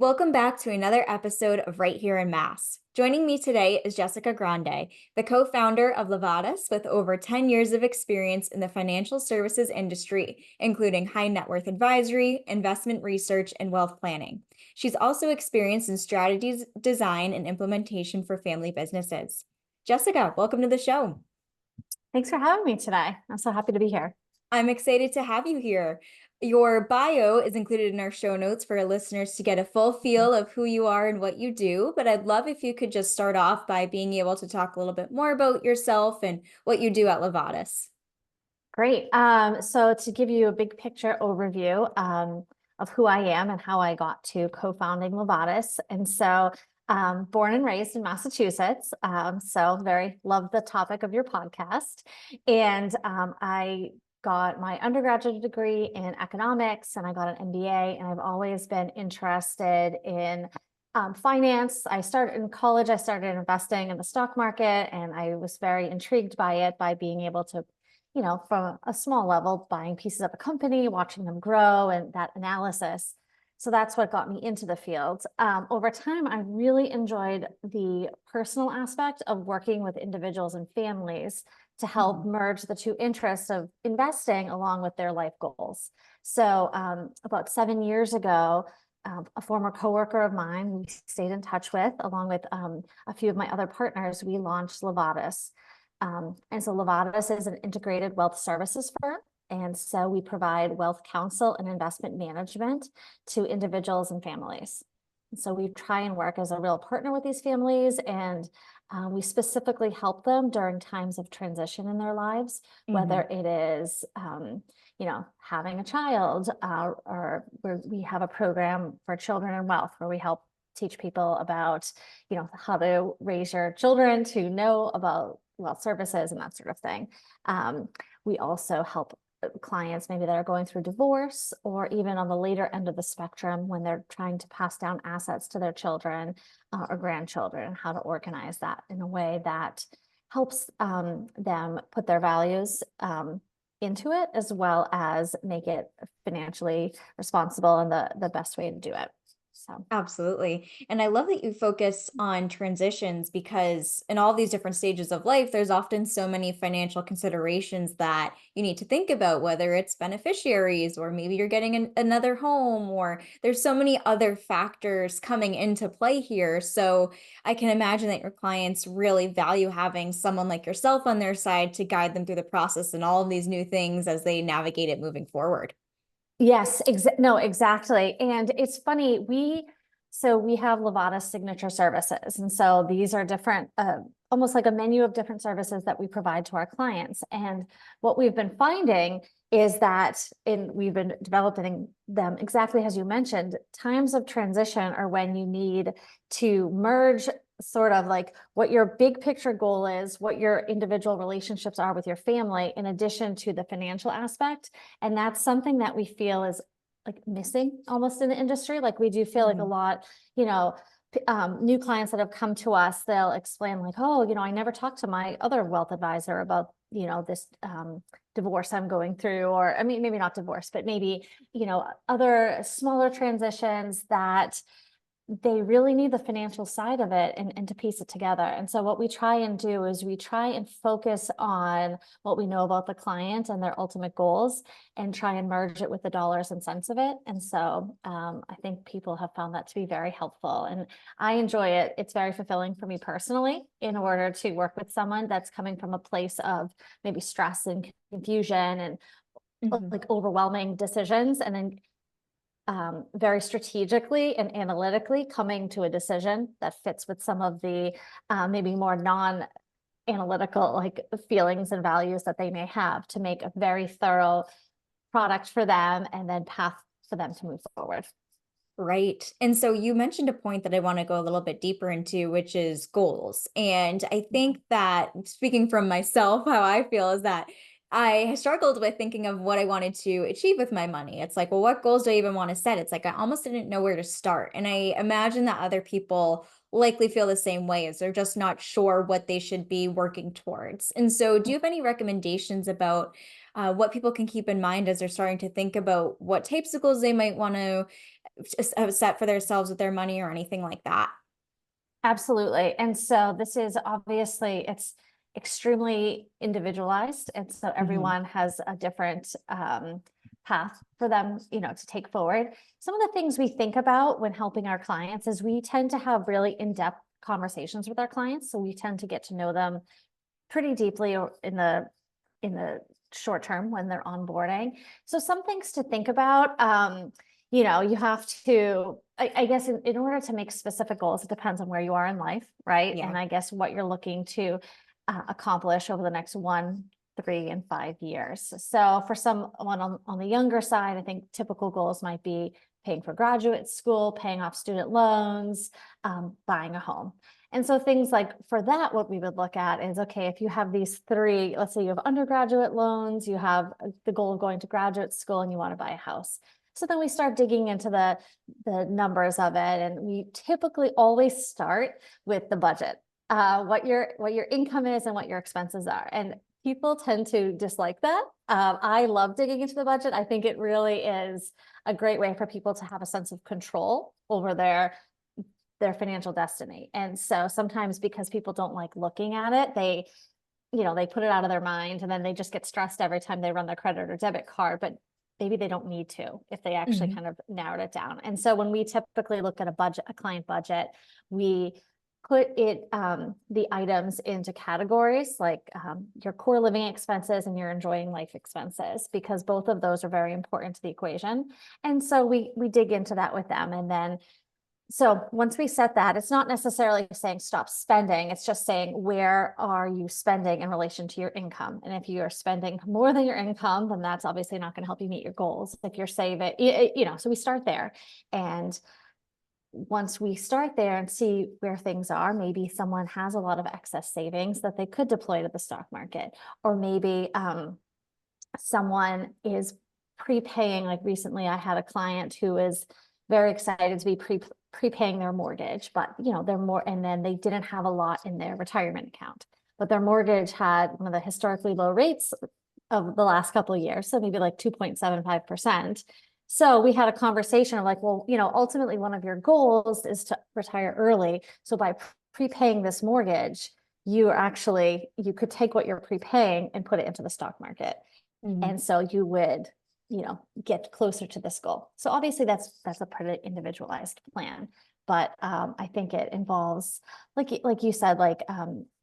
Welcome back to another episode of Right Here in Mass. Joining me today is Jessica Grande, the co-founder of LEVATUS with over 10 years of experience in the financial services industry, including high net worth advisory, investment research, and wealth planning. She's also experienced in strategies, design, and implementation for family businesses. Jessica, welcome to the show. Thanks for having me today. I'm so happy to be here. I'm excited to have you here. Your bio is included in our show notes for our listeners to get a full feel of who you are and what you do. But I'd love if you could just start off by being able to talk a little bit more about yourself and what you do at LEVATUS. Great. So to give you a big picture overview of who I am and how I got to co-founding LEVATUS. And so born and raised in Massachusetts. So very love the topic of your podcast. And I got my undergraduate degree in economics and I got an MBA, and I've always been interested in finance. I started in college, I started investing in the stock market, and I was very intrigued by it, by being able to, from a small level, buying pieces of a company, watching them grow, and that analysis. So that's what got me into the field. Over time, I really enjoyed the personal aspect of working with individuals and families to help merge the two interests of investing along with their life goals. So about 7 years ago, a former coworker of mine we stayed in touch with, along with a few of my other partners, we launched LEVATUS. And so LEVATUS is an integrated wealth services firm. And so we provide wealth counsel and investment management to individuals and families. And so we try and work as a real partner with these families, and we specifically help them during times of transition in their lives, whether it is, having a child, or where we have a program for children and wealth, where we help teach people about, how to raise your children to know about wealth services and that sort of thing. We also help clients maybe that are going through divorce, or even on the later end of the spectrum when they're trying to pass down assets to their children or grandchildren, and how to organize that in a way that helps them put their values into it, as well as make it financially responsible and the best way to do it. So Absolutely. And I love that you focus on transitions, because in all these different stages of life, there's often so many financial considerations that you need to think about, whether it's beneficiaries, or maybe you're getting another home, or there's so many other factors coming into play here. So I can imagine that your clients really value having someone like yourself on their side to guide them through the process and all of these new things as they navigate it moving forward. yes, no, exactly. And it's funny, we have LEVATUS signature services. And so these are different, almost like a menu of different services that we provide to our clients. And what we've been finding is that we've been developing them exactly as you mentioned. Times of transition are when you need to merge sort of like what your big picture goal is, what your individual relationships are with your family, in addition to the financial aspect. And that's something that we feel is like missing almost in the industry. Like we do feel like a lot, new clients that have come to us, they'll explain like, oh, I never talked to my other wealth advisor about, this divorce I'm going through, or I mean, maybe not divorce, but maybe, other smaller transitions that they really need the financial side of it and to piece it together. And so what we try and do is we try and focus on what we know about the client and their ultimate goals, and try and merge it with the dollars and cents of it. And so I think people have found that to be very helpful, and I enjoy it. It's very fulfilling for me personally, in order to work with someone that's coming from a place of maybe stress and confusion and like overwhelming decisions, and then very strategically and analytically coming to a decision that fits with some of the maybe more non-analytical like feelings and values that they may have, to make a very thorough product for them and then path for them to move forward. Right. And so you mentioned a point that I want to go a little bit deeper into, which is goals. And I think that, speaking from myself, how I feel is that I struggled with thinking of what I wanted to achieve with my money. It's like, well, what goals do I even want to set? It's like I almost didn't know where to start. And I imagine that other people likely feel the same way, as they're just not sure what they should be working towards. And so do you have any recommendations about what people can keep in mind as they're starting to think about what types of goals they might want to set for themselves with their money or anything like that. Absolutely. And so this is obviously, it's extremely individualized. And so Mhm. everyone has a different path for them, to take forward. Some of the things we think about when helping our clients is we tend to have really in-depth conversations with our clients. So we tend to get to know them pretty deeply in the short term when they're onboarding. So some things to think about. You have to, I guess, in order to make specific goals, it depends on where you are in life, right? Yeah. And I guess what you're looking to accomplish over the next 1, 3, and 5 years. So for someone on the younger side, I think typical goals might be paying for graduate school, paying off student loans, buying a home. And so things like for that, what we would look at is, okay, if you have these three, let's say you have undergraduate loans, you have the goal of going to graduate school, and you want to buy a house. So then we start digging into the numbers of it. And we typically always start with the budget, what your income is and what your expenses are. And people tend to dislike that. I love digging into the budget. I think it really is a great way for people to have a sense of control over their financial destiny. And so sometimes because people don't like looking at it, they put it out of their mind, and then they just get stressed every time they run their credit or debit card, but maybe they don't need to if they actually Mhm. kind of narrowed it down. And so when we typically look at a client budget, we put the items into categories like your core living expenses and your enjoying life expenses, because both of those are very important to the equation. And so we dig into that with them. And then so once we set that, it's not necessarily saying stop spending. It's just saying, where are you spending in relation to your income? And if you are spending more than your income, then that's obviously not going to help you meet your goals. If you're saving, so we start there. And once we start there and see where things are, maybe someone has a lot of excess savings that they could deploy to the stock market, or maybe someone is prepaying. Like recently, I had a client who is very excited to be prepaying their mortgage, but they're more, and then they didn't have a lot in their retirement account, but their mortgage had one of the historically low rates of the last couple of years, so maybe like 2.75%. So we had a conversation of like, well, ultimately one of your goals is to retire early. So by prepaying this mortgage, you could take what you're prepaying and put it into the stock market. Mhm. And so you would, get closer to this goal. So obviously that's a pretty individualized plan. But I think it involves, like you said, like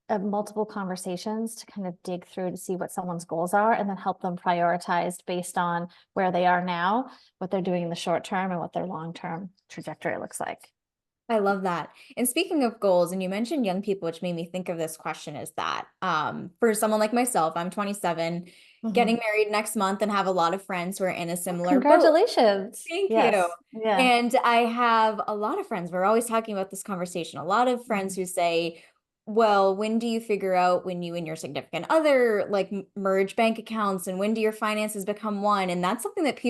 multiple conversations to kind of dig through to see what someone's goals are, and then help them prioritize based on where they are now, what they're doing in the short term, and what their long-term trajectory looks like. I love that. And speaking of goals, and you mentioned young people, which made me think of this question is that for someone like myself, I'm 27, getting Mhm. married next month and have a lot of friends who are in a Oh, similar boat. congratulations. Thank you. Yes. Yeah. And I have a lot of friends. We're always talking about this conversation. A lot of friends Mhm. who say, well, when do you figure out when you and your significant other like merge bank accounts, and when do your finances become one? And that's something that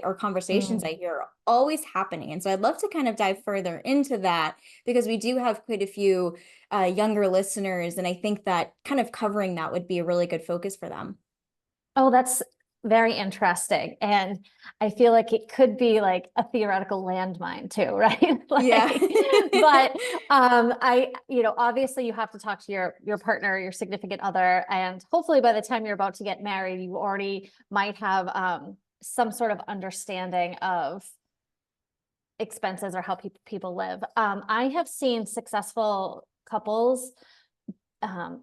or conversations Mm. I hear are always happening. And so I'd love to kind of dive further into that because we do have quite a few younger listeners. And I think that kind of covering that would be a really good focus for them. Oh, that's very interesting. And I feel like it could be like a theoretical landmine too, right? Yeah. But obviously you have to talk to your partner, your significant other, and hopefully by the time you're about to get married, you already might have some sort of understanding of expenses or how people live. I have seen successful couples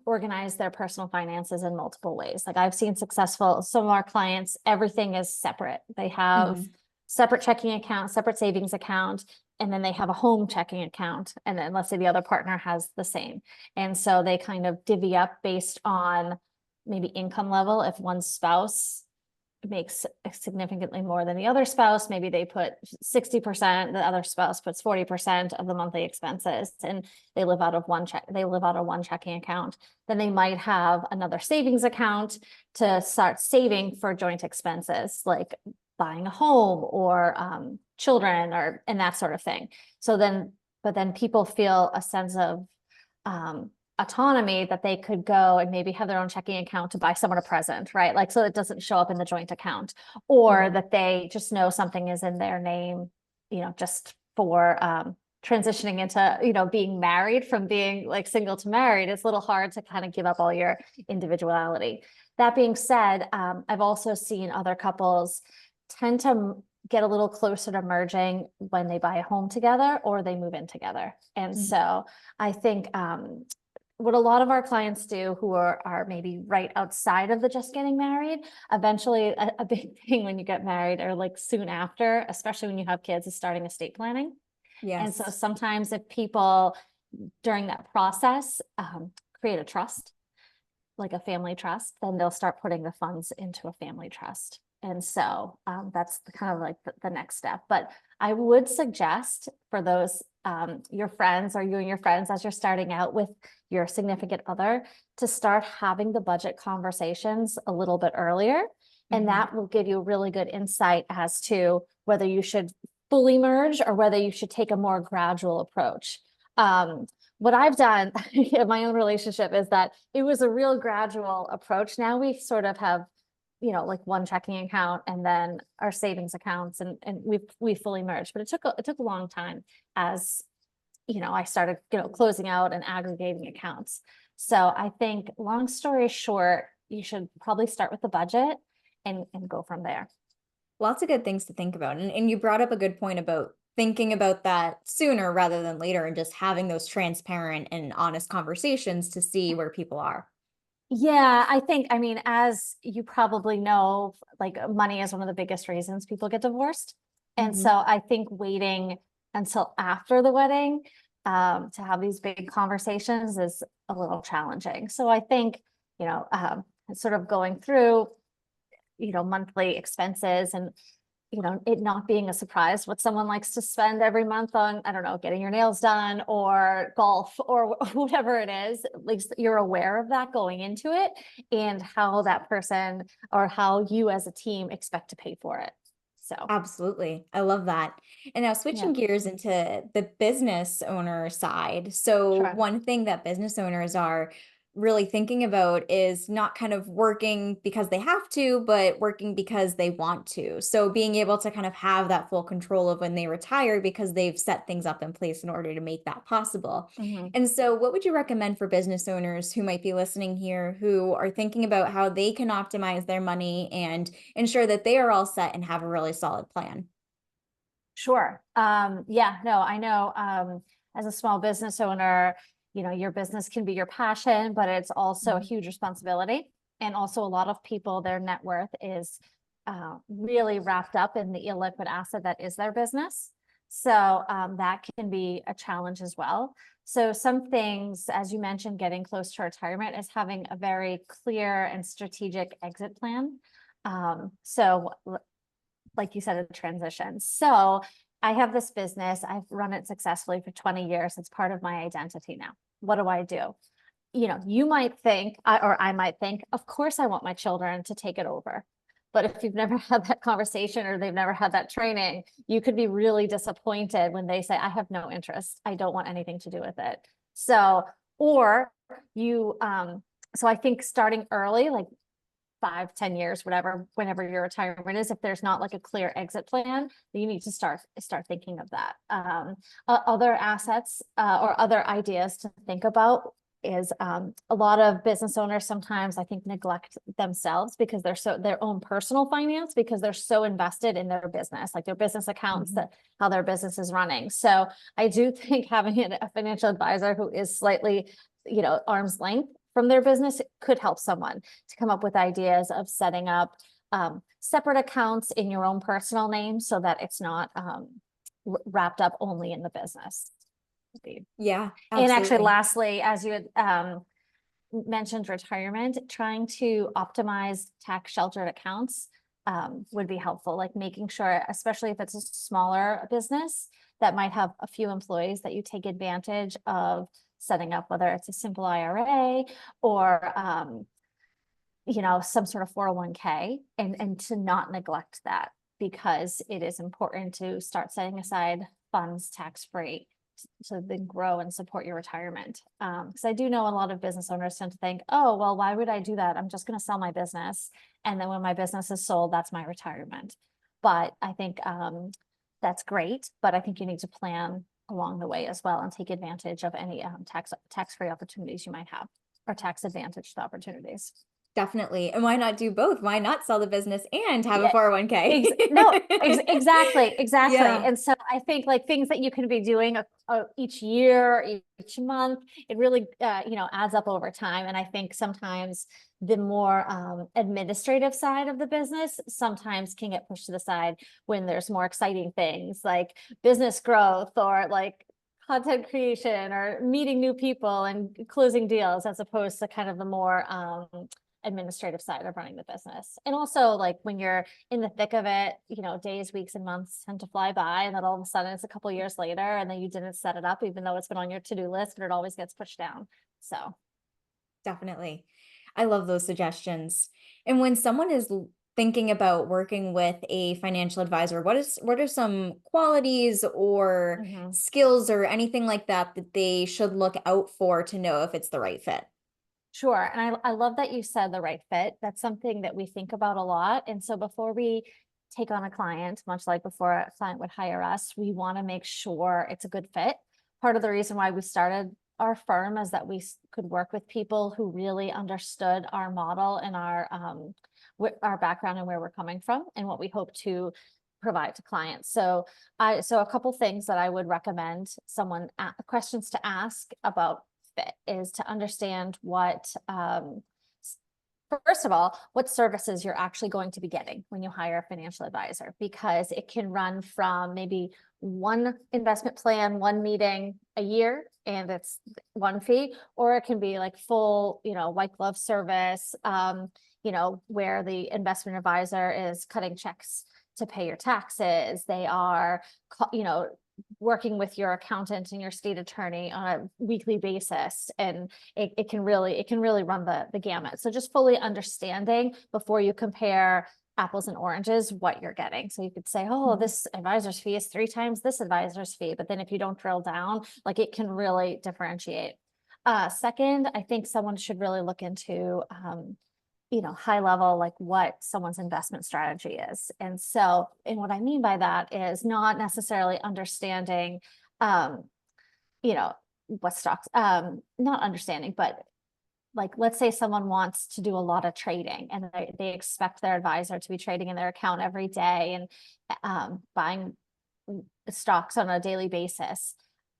organize their personal finances in multiple ways. Like I've seen some of our clients, everything is separate. They have Mhm. separate checking account, separate savings account, and then they have a home checking account. And then let's say the other partner has the same. And so they kind of divvy up based on maybe income level. If one spouse makes significantly more than the other spouse, maybe they put 60%, the other spouse puts 40% of the monthly expenses, and they live out of one checking account. Then they might have another savings account to start saving for joint expenses like buying a home or children and that sort of thing. But then people feel a sense of autonomy that they could go and maybe have their own checking account to buy someone a present, right? Like, so it doesn't show up in the joint account, or Mhm. that they just know something is in their name, just for transitioning into, being married from being like single to married, it's a little hard to kind of give up all your individuality. That being said, I've also seen other couples tend to get a little closer to merging when they buy a home together or they move in together. And Mhm. so I think what a lot of our clients do who are maybe right outside of the just getting married, eventually a big thing when you get married or like soon after, especially when you have kids, is starting estate planning. And so Yes. sometimes if people during that process create a trust, like a family trust, then they'll start putting the funds into a family trust. And so that's kind of like the next step. But I would suggest for those, your friends or you and your friends, as you're starting out with your significant other, to start having the budget conversations a little bit earlier. And Mhm. that will give you really good insight as to whether you should fully merge or whether you should take a more gradual approach. What I've done in my own relationship is that it was a real gradual approach. Now we sort of have, like one checking account and then our savings accounts, and we fully merged. But it took a long time as I started, closing out and aggregating accounts. So I think, long story short, you should probably start with the budget and go from there. Lots of good things to think about. And you brought up a good point about thinking about that sooner rather than later and just having those transparent and honest conversations to see where people are. Yeah, I think, I mean, as you probably know, like money is one of the biggest reasons people get divorced. And so Mhm. I think waiting until after the wedding to have these big conversations is a little challenging. So I think, sort of going through, monthly expenses and it not being a surprise what someone likes to spend every month on, I don't know, getting your nails done or golf or whatever it is. At least you're aware of that going into it and how that person or how you as a team expect to pay for it. So, Absolutely. I love that. And now yeah, switching gears into the business owner side. So, sure. one thing that business owners are really thinking about is not kind of working because they have to, but working because they want to. So, being able to kind of have that full control of when they retire because they've set things up in place in order to make that possible. Mhm. And so, what would you recommend for business owners who might be listening here who are thinking about how they can optimize their money and ensure that they are all set and have a really solid plan? Sure. Yeah, no, I know, as a small business owner, your business can be your passion, but it's also a Mhm. huge responsibility. And also a lot of people, their net worth is really wrapped up in the illiquid asset that is their business. So that can be a challenge as well. So some things, as you mentioned, getting close to retirement is having a very clear and strategic exit plan. So like you said, a transition. So I have this business. I've run it successfully for 20 years. It's part of my identity now. What do I do? You might think, or I might think, of course, I want my children to take it over. But if you've never had that conversation or they've never had that training, you could be really disappointed when they say, I have no interest. I don't want anything to do with it. So, or you, so I think starting early, like 5, 10 years, whatever, whenever your retirement is, if there's not like a clear exit plan, you need to start thinking of that. Other assets or other ideas to think about is a lot of business owners sometimes I think neglect themselves because they're so their own personal finance because they're so invested in their business, like their business accounts, Mhm. that how their business is running. So I do think having a financial advisor who is slightly, arm's length from their business could help someone to come up with ideas of setting up separate accounts in your own personal name so that it's not wrapped up only in the business. Yeah, And actually, absolutely. lastly, as you had mentioned retirement, trying to optimize tax sheltered accounts would be helpful, like making sure, especially if it's a smaller business that might have a few employees, that you take advantage of setting up, whether it's a simple IRA or some sort of 401k, and to not neglect that because it is important to start setting aside funds tax-free to then grow and support your retirement. Because I do know a lot of business owners tend to think, oh, well, why would I do that? I'm just going to sell my business. And then when my business is sold, that's my retirement. But I think that's great, but I think you need to plan along the way as well and take advantage of any tax-free opportunities you might have, or tax advantaged opportunities. Definitely. And why not do both? Why not sell the business and have a Yeah, 401k? no, exactly, exactly. Yeah, And so I think like things that you can be doing each year, each month, it really, adds up over time. And I think sometimes the more administrative side of the business sometimes can get pushed to the side when there's more exciting things like business growth or like content creation or meeting new people and closing deals, as opposed to kind of the more administrative side of running the business. And also like when you're in the thick of it, days, weeks, and months tend to fly by, and then all of a sudden it's a couple of years later and then you didn't set it up, even though it's been on your to-do list, and it always gets pushed down. So definitely. I love those suggestions. And when someone is thinking about working with a financial advisor, what are some qualities or mhm. skills or anything like that that they should look out for to know if it's the right fit? Sure. And I love that you said the right fit. That's something that we think about a lot. And so before we take on a client, much like before a client would hire us, we want to make sure it's a good fit. Part of the reason why we started our firm is that we could work with people who really understood our model and our background and where we're coming from and what we hope to provide to clients. So a couple things that I would recommend someone questions to ask about fit is to understand first of all, what services you're actually going to be getting when you hire a financial advisor, because it can run from maybe one investment plan, one meeting a year, and it's one fee, or it can be like full, white glove service, where the investment advisor is cutting checks to pay your taxes. They are, working with your accountant and your state attorney on a weekly basis, and it can really run the gamut. So just fully understanding before you compare apples and oranges what you're getting. So you could say, oh, Mhm. this advisor's fee is 3 times this advisor's fee, but then if you don't drill down, like it can really differentiate. Second, I think someone should really look into high level, like what someone's investment strategy is. And what I mean by that is not necessarily understanding, um, you know, what stocks, not understanding, but like, let's say someone wants to do a lot of trading and they expect their advisor to be trading in their account every day and buying stocks on a daily basis.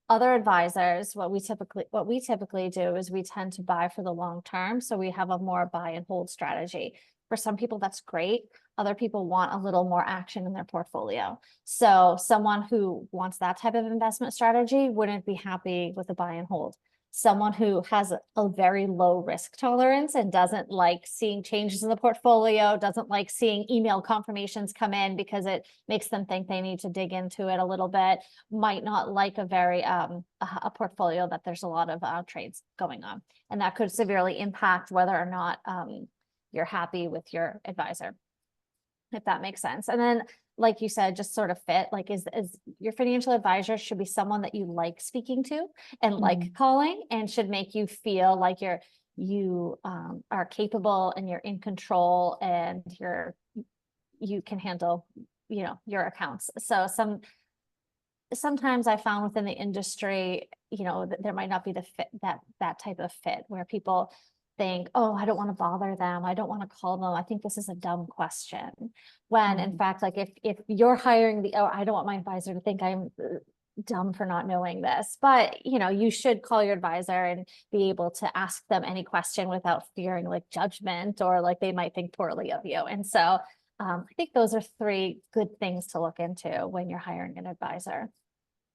Other advisors, what we typically do is we tend to buy for the long term. So we have a more buy and hold strategy. For some people, that's great. Other people want a little more action in their portfolio. So someone who wants that type of investment strategy wouldn't be happy with a buy and hold. Someone who has a very low risk tolerance and doesn't like seeing changes in the portfolio, doesn't like seeing email confirmations come in because it makes them think they need to dig into it a little bit, might not like a portfolio that there's a lot of trades going on, and that could severely impact whether or not you're happy with your advisor, if that makes sense. And then, like you said, just sort of fit, like is your financial advisor should be someone that you like speaking to and like calling, and should make you feel like you are capable and you're in control and you can handle your accounts. So sometimes I found within the industry, there might not be the fit, that type of fit, where people think, oh, I don't want to bother them, I don't want to call them, I think this is a dumb question. When in fact, like if you're hiring I don't want my advisor to think I'm dumb for not knowing this, but you should call your advisor and be able to ask them any question without fearing like judgment or like they might think poorly of you. And so I think those are 3 good things to look into when you're hiring an advisor.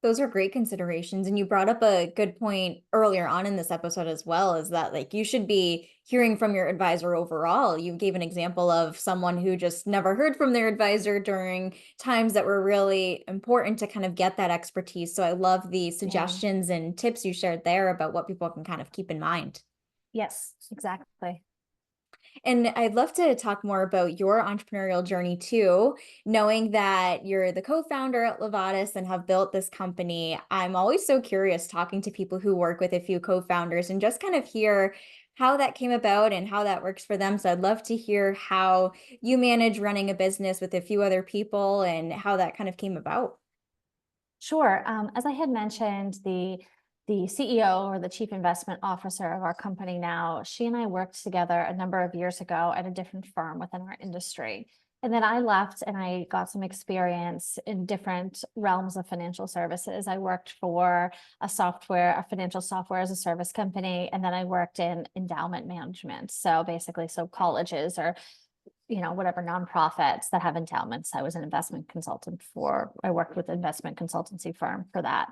Those are great considerations. And you brought up a good point earlier on in this episode as well, is that like you should be hearing from your advisor overall. You gave an example of someone who just never heard from their advisor during times that were really important to kind of get that expertise. So I love the Yeah. suggestions and tips you shared there about what people can kind of keep in mind. Yes, exactly. And I'd love to talk more about your entrepreneurial journey too. Knowing that you're the co-founder at LEVATUS and have built this company, I'm always so curious talking to people who work with a few co-founders and just kind of hear how that came about and how that works for them. So I'd love to hear how you manage running a business with a few other people and how that kind of came about. Sure. As I had mentioned, the CEO or the chief investment officer of our company now, she and I worked together a number of years ago at a different firm within our industry. And then I left and I got some experience in different realms of financial services. I worked for a financial software as a service company, and then I worked in endowment management. So basically, so colleges or whatever nonprofits that have endowments. I was an investment consultant I worked with an investment consultancy firm for that.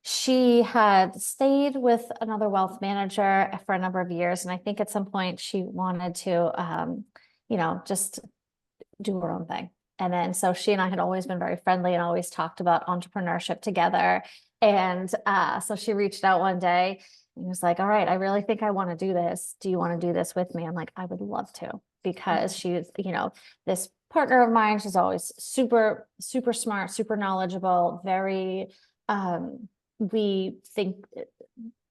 She had stayed with another wealth manager for a number of years. And I think at some point she wanted to, just do her own thing. And then so she and I had always been very friendly and always talked about entrepreneurship together. And so she reached out one day and was like, all right, I really think I want to do this. Do you want to do this with me? I'm like, I would love to, because she's, this partner of mine, she's always super, super smart, super knowledgeable, very, we think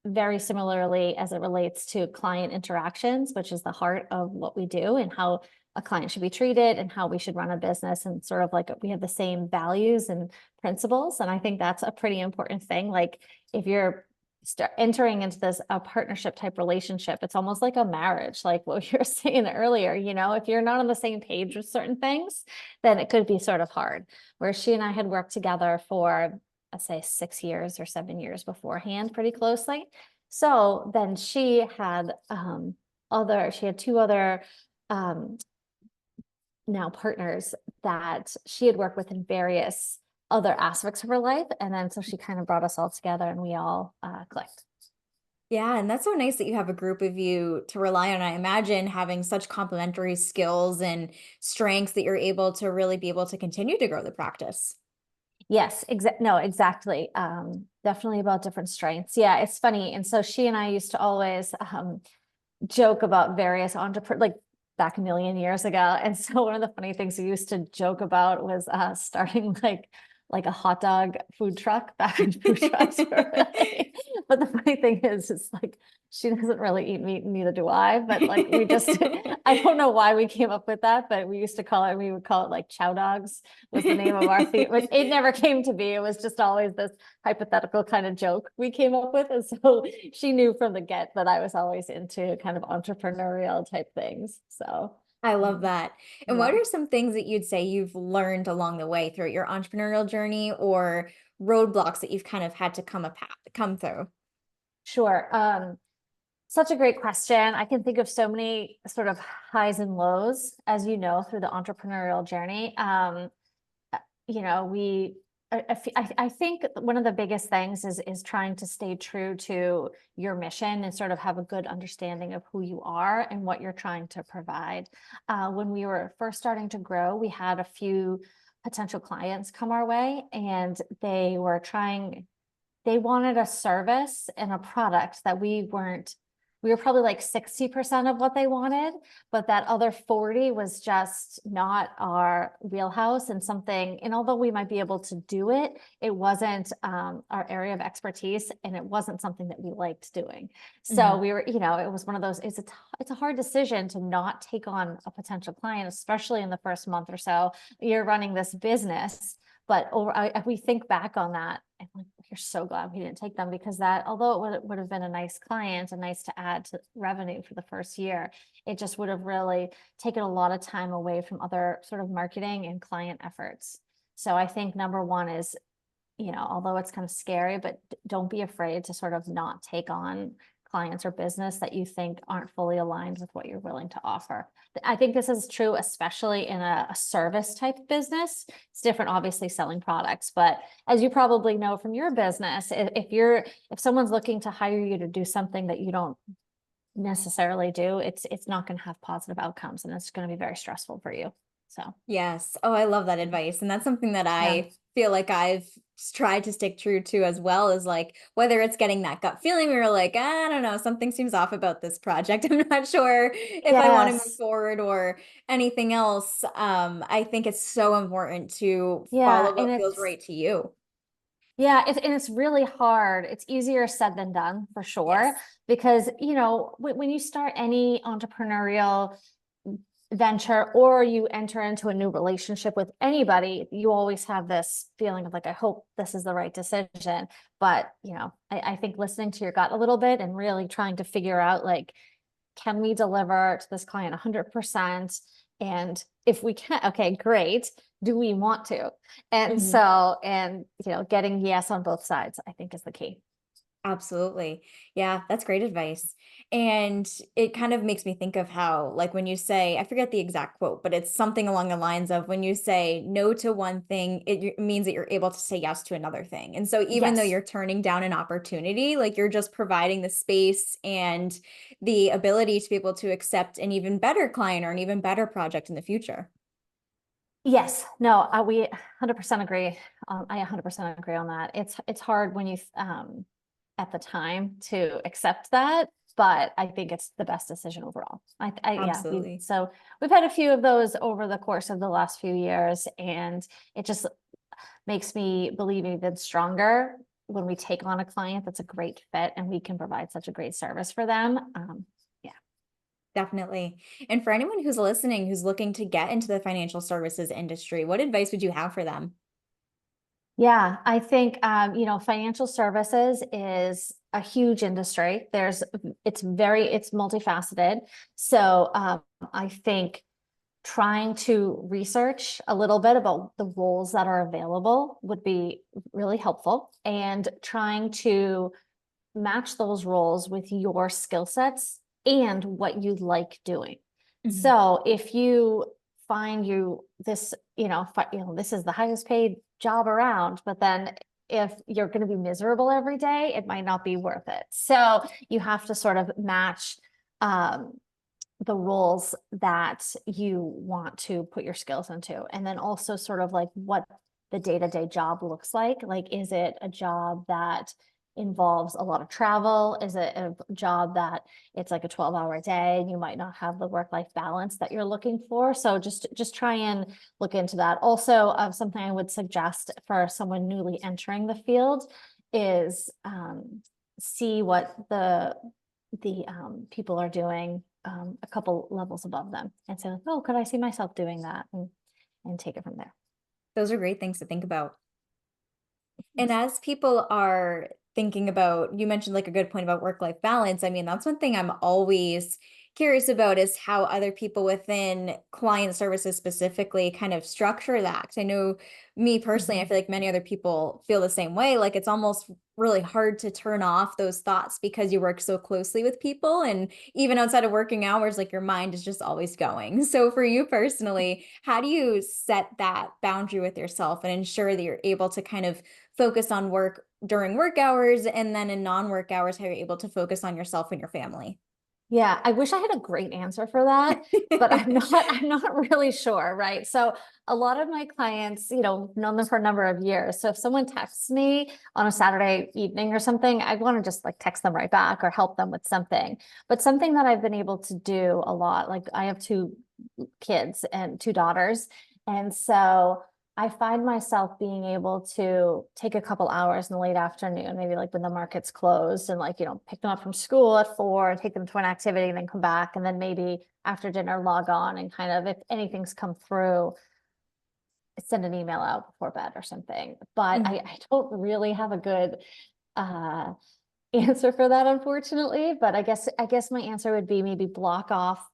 very similarly as it relates to client interactions, which is the heart of what we do and how a client should be treated and how we should run a business, and sort of like we have the same values and principles. And I think that's a pretty important thing. Like if you're entering into this a partnership type relationship, it's almost like a marriage, like what you were saying earlier. If you're not on the same page with certain things, then it could be sort of hard. Where she and I had worked together for, let's say, 6 years or 7 years beforehand, pretty closely. So then she had two other now partners that she had worked with in various other aspects of her life. And then so she kind of brought us all together and we all clicked. Yeah, and that's so nice that you have a group of you to rely on. I imagine having such complementary skills and strengths that you're able to really be able to continue to grow the practice. Yes, no, exactly. Definitely about different strengths. Yeah, it's funny. And so she and I used to always joke about various entrepreneurs, like back a million years ago. And so one of the funny things we used to joke about was starting like a hot dog food truck back when food trucks were really. But the funny thing is, it's like she doesn't really eat meat, and neither do I. But like we just, I don't know why we came up with that, but we would call it like chow dogs was the name of our theater, which it never came to be. It was just always this hypothetical kind of joke we came up with. And so she knew from the get that I was always into kind of entrepreneurial type things. So I love that. And what yeah. are some things that you'd say you've learned along the way through your entrepreneurial journey, or roadblocks that you've kind of had to come through? Sure. Such a great question. I can think of so many sort of highs and lows, as you know, through the entrepreneurial journey. You know, I think one of the biggest things is trying to stay true to your mission and sort of have a good understanding of who you are and what you're trying to provide. When we were first starting to grow, we had a few potential clients come our way, and they wanted a service and a product that we were probably like 60% of what they wanted, but that other 40 was just not our wheelhouse and something. And although we might be able to do it, it wasn't our area of expertise, and it wasn't something that we liked doing. So Mhm. we were, it was one of those, it's a hard decision to not take on a potential client, especially in the first month or so. You're running this business. But we think back on that, and like, you're so glad we didn't take them, because that, although it would have been a nice client and nice to add to revenue for the first year, it just would have really taken a lot of time away from other sort of marketing and client efforts. So I think number one is, although it's kind of scary, but don't be afraid to sort of not take on clients or business that you think aren't fully aligned with what you're willing to offer. I think this is true, especially in a service type business. It's different, obviously, selling products, but as you probably know from your business, if someone's looking to hire you to do something that you don't necessarily do, it's not going to have positive outcomes, and it's going to be very stressful for you. So Yes. Oh, I love that advice. And that's something that yeah. I feel like I've tried to stick true to as well, is like whether it's getting that gut feeling where you're like, I don't know, something seems off about this project. I'm not sure if I want to move Yes. forward or anything else. I think it's so important to Yeah, follow what feels right to you. and it's really hard. It's easier said than done, for sure, Yes. because when you start any entrepreneurial venture or you enter into a new relationship with anybody, you always have this feeling of like, I hope this is the right decision. But, I think listening to your gut a little bit and really trying to figure out like, can we deliver to this client 100%? And if we can, okay, great. Do we want to? And Mhm. so, getting yes on both sides, I think is the key. Absolutely. Yeah, that's great advice. And it kind of makes me think of how, like, when you say, I forget the exact quote, but it's something along the lines of when you say no to one thing, it means that you're able to say yes to another thing. And so, even though Yes. you're turning down an opportunity, like, you're just providing the space and the ability to be able to accept an even better client or an even better project in the future. Yes, no, we 100% agree. I 100% agree on that. It's hard when you at the time to accept that, but I think it's the best decision overall. Yeah, Absolutely. we've had a few of those over the course of the last few years, and it just makes me believe even stronger when we take on a client that's a great fit and we can provide such a great service for them. Yeah. Definitely. And for anyone who's listening who's looking to get into the financial services industry, what advice would you have for them? Yeah, I think financial services is a huge industry. It's multifaceted. So I think trying to research a little bit about the roles that are available would be really helpful, and trying to match those roles with your skill sets and what you like doing. Mhm. So if you find this, this is the highest paid job around, but then if you're going to be miserable every day, it might not be worth it. So you have to sort of match um, the roles that you want to put your skills into. And then also sort of like what the day-to-day job looks like. Like, is it a job that involves a lot of travel? Is it a job that it's like a 12-hour day and you might not have the work-life balance that you're looking for? So just try and look into that. Also, something I would suggest for someone newly entering the field is see what the people are doing a couple levels above them and say, like, oh, could I see myself doing that? And take it from there. Those are great things to think about. And Yes. as people are thinking about, you mentioned like a good point about work-life balance. I mean, that's one thing I'm always curious about is how other people within client services specifically kind of structure that. 'Cause I know me personally, I Mhm. feel like many other people feel the same way. Like it's almost really hard to turn off those thoughts because you work so closely with people. And even outside of working hours, like your mind is just always going. So for you personally, how do you set that boundary with yourself and ensure that you're able to kind of focus on work during work hours, and then in non-work hours, how you're able to focus on yourself and your family? Yeah, I wish I had a great answer for that, but I'm not I'm not really sure, right? So a lot of my clients, known them for a number of years. So if someone texts me on a Saturday evening or something, I want to just like text them right back or help them with something. But something that I've been able to do a lot, like I have two kids and two daughters, and so I find myself being able to take a couple hours in the late afternoon, maybe like when the market's closed, and like, pick them up from school at 4 and take them to an activity and then come back. And then maybe after dinner, log on and kind of, if anything's come through, send an email out before bed or something. But I, Mhm. I don't really have a good uh, answer for that, unfortunately. But I guess my answer would be maybe block off,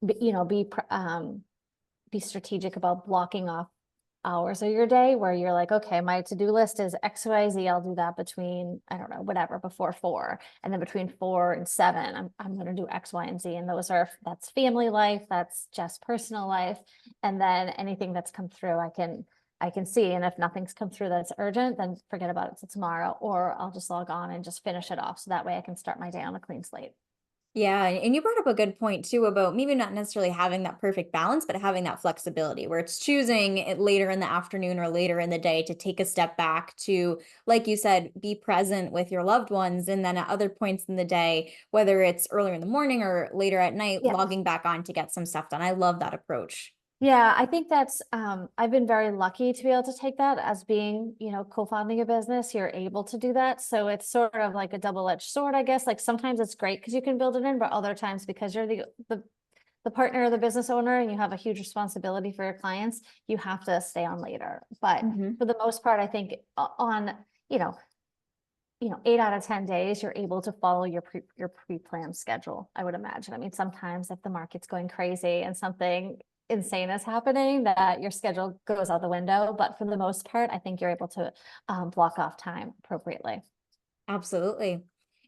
be strategic about blocking off hours of your day where you're like, okay, my to-do list is XYZ. I'll do that between, I don't know, whatever, before 4. And then between 4 and 7, I'm going to do X, Y, and Z. And that's family life, that's just personal life. And then anything that's come through, I can see. And if nothing's come through that's urgent, then forget about it till tomorrow, or I'll just log on and just finish it off. So that way I can start my day on a clean slate. Yeah, and you brought up a good point too about maybe not necessarily having that perfect balance, but having that flexibility where it's choosing it later in the afternoon or later in the day to take a step back to, like you said, be present with your loved ones. And then at other points in the day, whether it's earlier in the morning or later at night, Yeah. logging back on to get some stuff done. I love that approach. Yeah, I think that's I've been very lucky to be able to take that as being, co-founding a business. You're able to do that. So it's sort of like a double-edged sword, I guess. Like sometimes it's great because you can build it in, but other times because you're the the partner or the business owner and you have a huge responsibility for your clients, you have to stay on later. But Mhm. for the most part, I think on, you know, 8 out of 10 days, you're able to follow your pre-planned schedule, I would imagine. I mean, sometimes if the market's going crazy and something insane is happening, that your schedule goes out the window. But for the most part, I think you're able to block off time appropriately. Absolutely.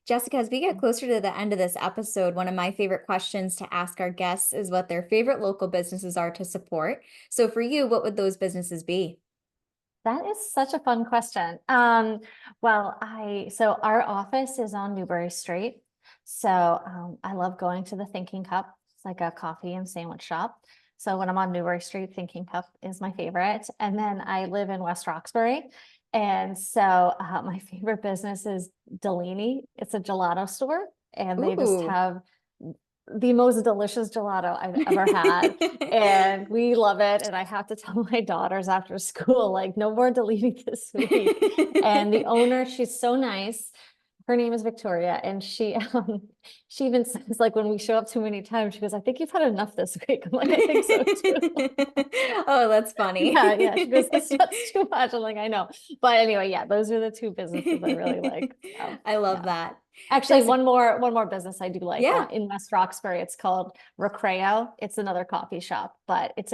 Jessica, as we get closer to the end of this episode, one of my favorite questions to ask our guests is what their favorite local businesses are to support. So for you, what would those businesses be? That is such a fun question. So our office is on Newbury Street. So I love going to the Thinking Cup. It's like a coffee and sandwich shop. So when I'm on Newbury Street, Thinking Cup is my favorite. And then I live in West Roxbury. And so my favorite business is Delaney. It's a gelato store, and they just Ooh. have the most delicious gelato I've ever had. And we love it. And I have to tell my daughters after school, like, no more deleting this week. And the owner, she's so nice. Her name is Victoria. And she even says, like, when we show up too many times, she goes, I think you've had enough this week. I'm like, I think so too. Oh, that's funny. Yeah. She goes, that's too much. I'm like, I know. But anyway, yeah, those are the two businesses I really like. So I love yeah. that. Actually, Jessica, one more business I do like yeah, in West Roxbury. It's called Recreo. It's another coffee shop, but it's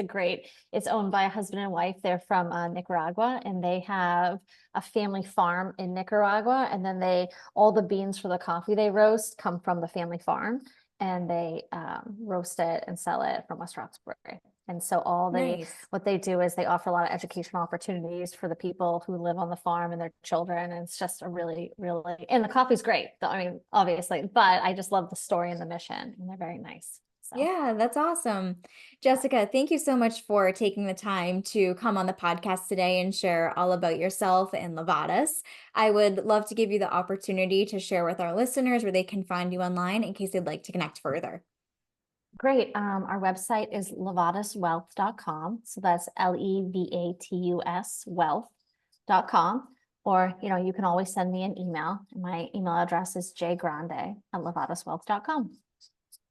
owned by a husband and wife. They're from Nicaragua, and they have a family farm in Nicaragua. And then all the beans for the coffee they roast come from the family farm, and they roast it and sell it from West Roxbury. And so nice. what they do is they offer a lot of educational opportunities for the people who live on the farm and their children. And it's just a really, really, and the coffee's great. I mean, obviously, but I just love the story and the mission, and they're very nice. So Yeah, that's awesome. Jessica, thank you so much for taking the time to come on the podcast today and share all about yourself and LEVATUS. I would love to give you the opportunity to share with our listeners where they can find you online in case they'd like to connect further. great. Our website is levatuswealth.com. So that's LEVATUS wealth.com. Or, you can always send me an email. My email address is jgrande@levatuswealth.com.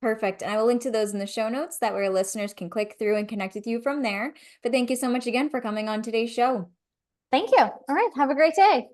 Perfect. And I will link to those in the show notes. That way our listeners can click through and connect with you from there. But thank you so much again for coming on today's show. Thank you. All right. Have a great day.